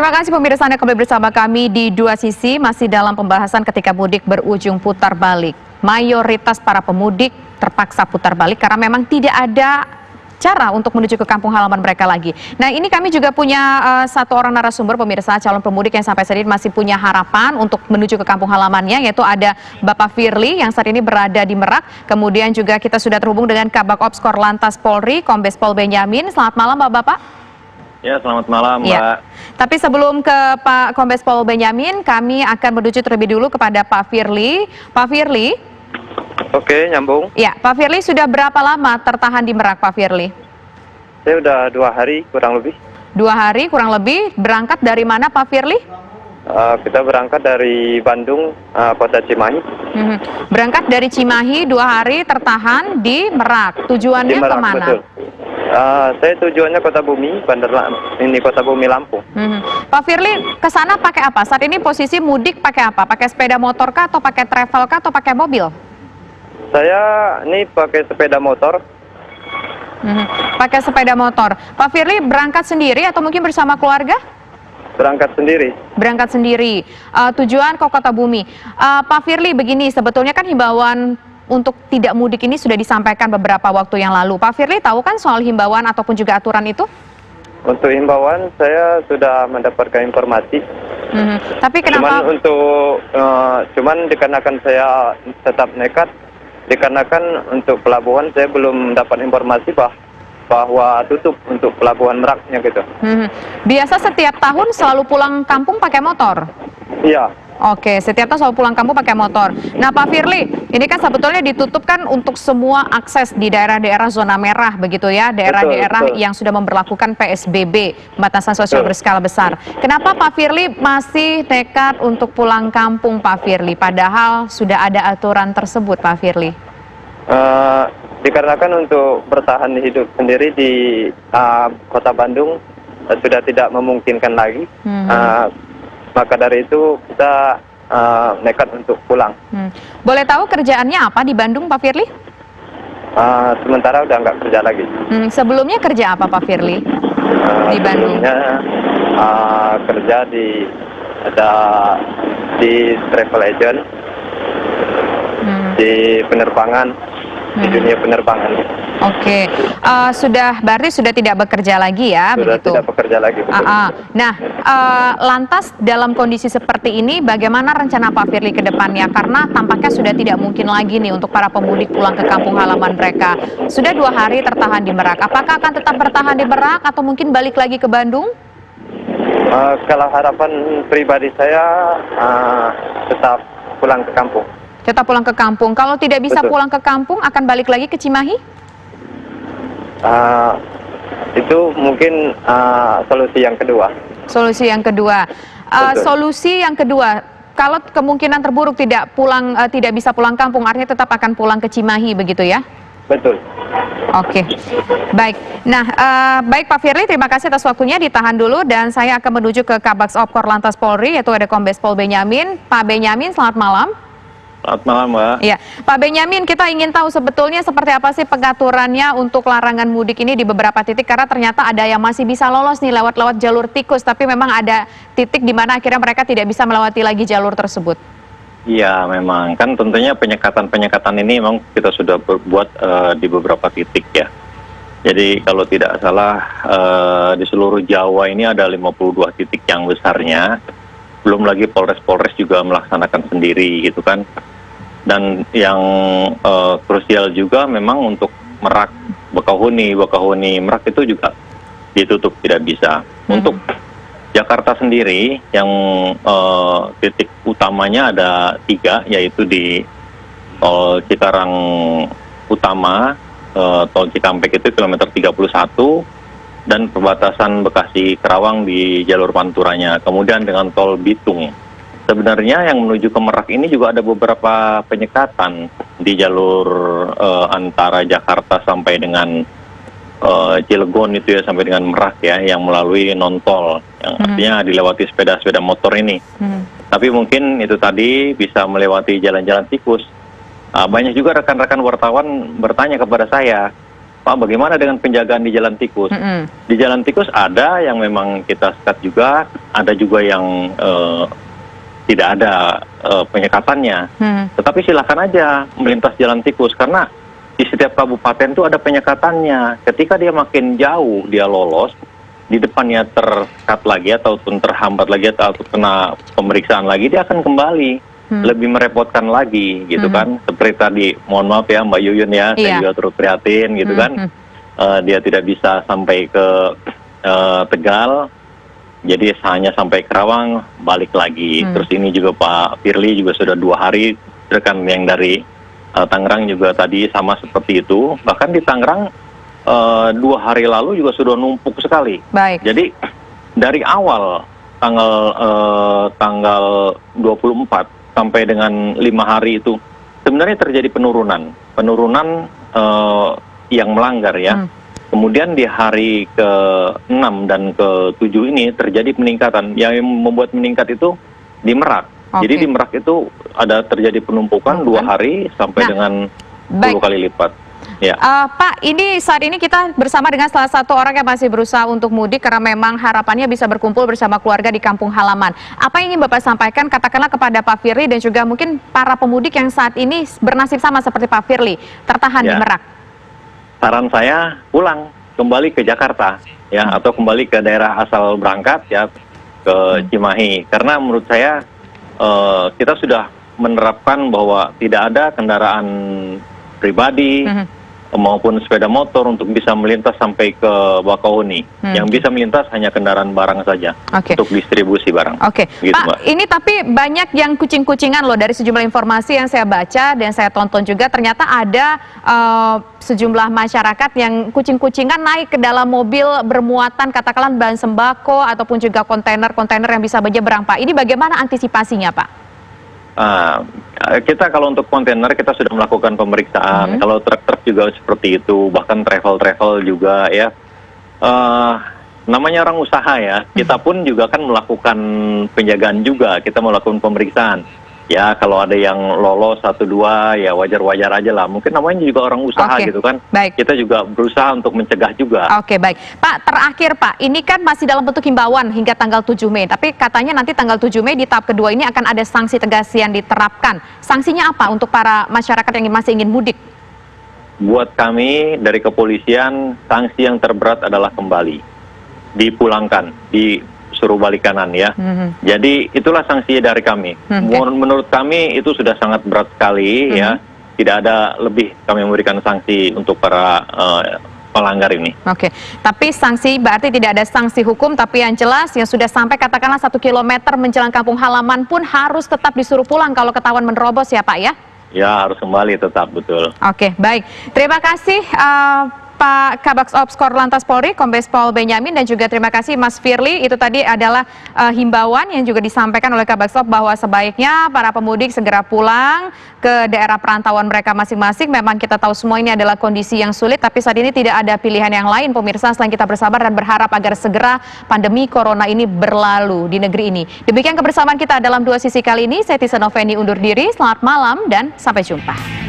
Terima kasih pemirsa, Anda kembali bersama kami di Dua Sisi, masih dalam pembahasan ketika mudik berujung putar balik. Mayoritas para pemudik terpaksa putar balik karena memang tidak ada cara untuk menuju ke kampung halaman mereka lagi. Nah, ini kami juga punya satu orang narasumber pemirsa, calon pemudik yang sampai saat ini masih punya harapan untuk menuju ke kampung halamannya, yaitu ada Bapak Firly yang saat ini berada di Merak. Kemudian juga kita sudah terhubung dengan Kabak Ops Korlantas Polri, Kombes Pol Benyamin. Selamat malam Bapak-Bapak. Ya, selamat malam, Mbak. Ya. Tapi sebelum ke Pak Kombes Pol Benyamin, kami akan menuju terlebih dulu kepada Pak Firly. Pak Firly. Oke, nyambung. Ya, Pak Firly sudah berapa lama tertahan di Merak, Pak Firly? Saya udah 2 hari kurang lebih. 2 hari kurang lebih. Berangkat dari mana, Pak Firly? Kita berangkat dari Bandung, kota Cimahi. Berangkat dari Cimahi 2 hari tertahan di Merak. Tujuannya Di Merak, kemana? betul. Saya tujuannya Kota Bumi, Kota Bumi Lampung. Pak Firly, ke sana pakai apa? Saat ini posisi mudik pakai apa? Pakai sepeda motor kah, atau pakai travel kah, atau pakai mobil? Saya ini pakai sepeda motor. Pakai sepeda motor. Pak Firly berangkat sendiri atau mungkin bersama keluarga? Berangkat sendiri. Berangkat sendiri. Tujuan ke Kota Bumi. Pak Firly, begini, sebetulnya kan himbauan untuk tidak mudik ini sudah disampaikan beberapa waktu yang lalu. Pak Firly tahu kan soal himbauan ataupun juga aturan itu? Untuk himbauan saya sudah mendapatkan informasi. Tapi kenapa? Cuman dikarenakan saya tetap nekat, dikarenakan untuk pelabuhan saya belum dapat informasi bahwa tutup untuk pelabuhan Meraknya gitu. Biasa setiap tahun selalu pulang kampung pakai motor? Iya. Oke, setiap tahun selalu pulang kampung pakai motor. Nah, Pak Firly, ini kan sebetulnya ditutup kan untuk semua akses di daerah-daerah zona merah, begitu ya, daerah-daerah yang sudah memberlakukan PSBB, pembatasan sosial berskala besar. Kenapa Pak Firly masih nekat untuk pulang kampung, Pak Firly? Padahal sudah ada aturan tersebut, Pak Firly. Dikarenakan untuk bertahan hidup sendiri di kota Bandung sudah tidak memungkinkan lagi. Maka dari itu kita nekat untuk pulang. Boleh tahu kerjaannya apa di Bandung, Pak Firly? Sementara udah nggak kerja lagi. Sebelumnya kerja apa, Pak Firly? Di Bandung? Sebelumnya kerja di travel agent, di penerbangan, di dunia penerbangan. Oke, berarti sudah tidak bekerja lagi ya, sudah begitu? Tidak bekerja lagi. Betul. Nah, lantas dalam kondisi seperti ini, bagaimana rencana Pak Firly ke depannya? Karena tampaknya sudah tidak mungkin lagi nih untuk para pemudik pulang ke kampung halaman mereka. Sudah 2 hari tertahan di Merak. Apakah akan tetap bertahan di Merak atau mungkin balik lagi ke Bandung? Kalau harapan pribadi saya tetap pulang ke kampung. Tetap pulang ke kampung. Kalau tidak bisa pulang ke kampung, akan balik lagi ke Cimahi? Itu mungkin solusi yang kedua. Solusi yang kedua. Solusi yang kedua, kalau kemungkinan terburuk tidak bisa pulang kampung, artinya tetap akan pulang ke Cimahi, begitu ya? Betul. Oke, baik. Nah, baik Pak Firly, terima kasih atas waktunya. Ditahan dulu dan saya akan menuju ke Kabak Ops Korlantas Polri, yaitu ada Kombes Pol Benyamin. Pak Benyamin, selamat malam. Selamat malam, Mbak. Ya, Pak Benyamin, kita ingin tahu sebetulnya seperti apa sih pengaturannya untuk larangan mudik ini di beberapa titik, karena ternyata ada yang masih bisa lolos nih lewat jalur tikus, tapi memang ada titik di mana akhirnya mereka tidak bisa melewati lagi jalur tersebut. Iya, memang kan tentunya penyekatan ini memang kita sudah buat di beberapa titik ya. Jadi kalau tidak salah di seluruh Jawa ini ada 52 titik yang besarnya. Belum lagi Polres-Polres juga melaksanakan sendiri gitu kan. Dan yang krusial juga memang untuk Merak, Bakauheni, Merak itu juga ditutup, tidak bisa. Untuk Jakarta sendiri yang titik utamanya ada 3, yaitu di Tol Cikarang Utama, Tol Cikampek itu kilometer 31, dan perbatasan Bekasi Kerawang di jalur Panturanya, kemudian dengan Tol Bitung. Sebenarnya yang menuju ke Merak ini juga ada beberapa penyekatan di jalur antara Jakarta sampai dengan Cilegon itu ya, sampai dengan Merak ya, yang melalui non-tol, yang artinya dilewati sepeda-sepeda motor ini. Tapi mungkin itu tadi bisa melewati jalan-jalan tikus. Banyak juga rekan-rekan wartawan bertanya kepada saya, Pak, bagaimana dengan penjagaan di jalan tikus? Di jalan tikus ada yang memang kita sekat juga, ada juga yang tidak ada penyekatannya. Tetapi silakan aja melintas jalan tikus, karena di setiap kabupaten itu ada penyekatannya. Ketika dia makin jauh dia lolos, di depannya tersekat lagi ataupun terhambat lagi atau kena pemeriksaan lagi, dia akan kembali. Lebih merepotkan lagi gitu kan. Seperti tadi, mohon maaf ya Mbak Yuyun ya, saya juga turut prihatin gitu kan. Dia tidak bisa sampai ke Tegal, jadi hanya sampai Kerawang, balik lagi. Terus ini juga Pak Firly juga sudah 2 hari, rekan yang dari Tangerang juga tadi sama seperti itu. Bahkan di Tangerang 2 hari lalu juga sudah numpuk sekali. Baik. Jadi dari awal tanggal 24 sampai dengan 5 hari itu sebenarnya terjadi penurunan yang melanggar ya. Kemudian di hari ke-6 dan ke-7 ini terjadi peningkatan. Yang membuat meningkat itu di Merak. Jadi di Merak itu ada terjadi penumpukan 2 hari sampai dengan 10 kali lipat. Ya. Pak, ini saat ini kita bersama dengan salah satu orang yang masih berusaha untuk mudik karena memang harapannya bisa berkumpul bersama keluarga di kampung halaman. Apa yang ingin Bapak sampaikan katakanlah kepada Pak Firly dan juga mungkin para pemudik yang saat ini bernasib sama seperti Pak Firly, tertahan di Merak? Saran saya pulang kembali ke Jakarta ya, atau kembali ke daerah asal berangkat ya, ke Cimahi. Karena menurut saya kita sudah menerapkan bahwa tidak ada kendaraan pribadi maupun sepeda motor untuk bisa melintas sampai ke Bakauheni. Yang bisa melintas hanya kendaraan barang saja untuk distribusi barang. Gitu, Pak, Mbak. ini tapi banyak yang kucing-kucingan loh dari sejumlah informasi yang saya baca dan saya tonton juga. Ternyata ada sejumlah masyarakat yang kucing-kucingan naik ke dalam mobil bermuatan katakanlah bahan sembako ataupun juga kontainer-kontainer yang bisa menyeberang, Pak. Ini bagaimana antisipasinya, Pak? Kita kalau untuk kontainer kita sudah melakukan pemeriksaan. Kalau truk-truk juga seperti itu, bahkan travel-travel juga ya. Namanya orang usaha ya, kita pun juga kan melakukan penjagaan juga, kita melakukan pemeriksaan. Ya kalau ada yang lolos 1-2 ya wajar-wajar aja lah. Mungkin namanya juga orang usaha gitu kan. Baik. Kita juga berusaha untuk mencegah juga. Baik. Pak, terakhir Pak, ini kan masih dalam bentuk himbauan hingga tanggal 7 Mei. Tapi katanya nanti tanggal 7 Mei di tahap kedua ini akan ada sanksi tegas yang diterapkan. Sanksinya apa untuk para masyarakat yang masih ingin mudik? Buat kami dari kepolisian, sanksi yang terberat adalah kembali. Dipulangkan, disuruh balik kanan ya. Jadi itulah sanksi dari kami. Menurut kami itu sudah sangat berat sekali ya. Tidak ada lebih kami memberikan sanksi untuk para pelanggar ini. Tapi sanksi berarti tidak ada sanksi hukum, tapi yang jelas yang sudah sampai katakanlah 1 kilometer menjelang kampung halaman pun harus tetap disuruh pulang kalau ketahuan menerobos ya Pak ya? Ya harus kembali tetap, betul. Baik. Terima kasih Pak Kabaks Ops Korlantas Polri, Kombes Pol Benyamin, dan juga terima kasih Mas Firly. Itu tadi adalah himbauan yang juga disampaikan oleh Kabaks Ops bahwa sebaiknya para pemudik segera pulang ke daerah perantauan mereka masing-masing. Memang kita tahu semua ini adalah kondisi yang sulit, tapi saat ini tidak ada pilihan yang lain pemirsa selain kita bersabar dan berharap agar segera pandemi corona ini berlalu di negeri ini. Demikian kebersamaan kita dalam Dua Sisi kali ini. Saya Tisa Noveni undur diri. Selamat malam dan sampai jumpa.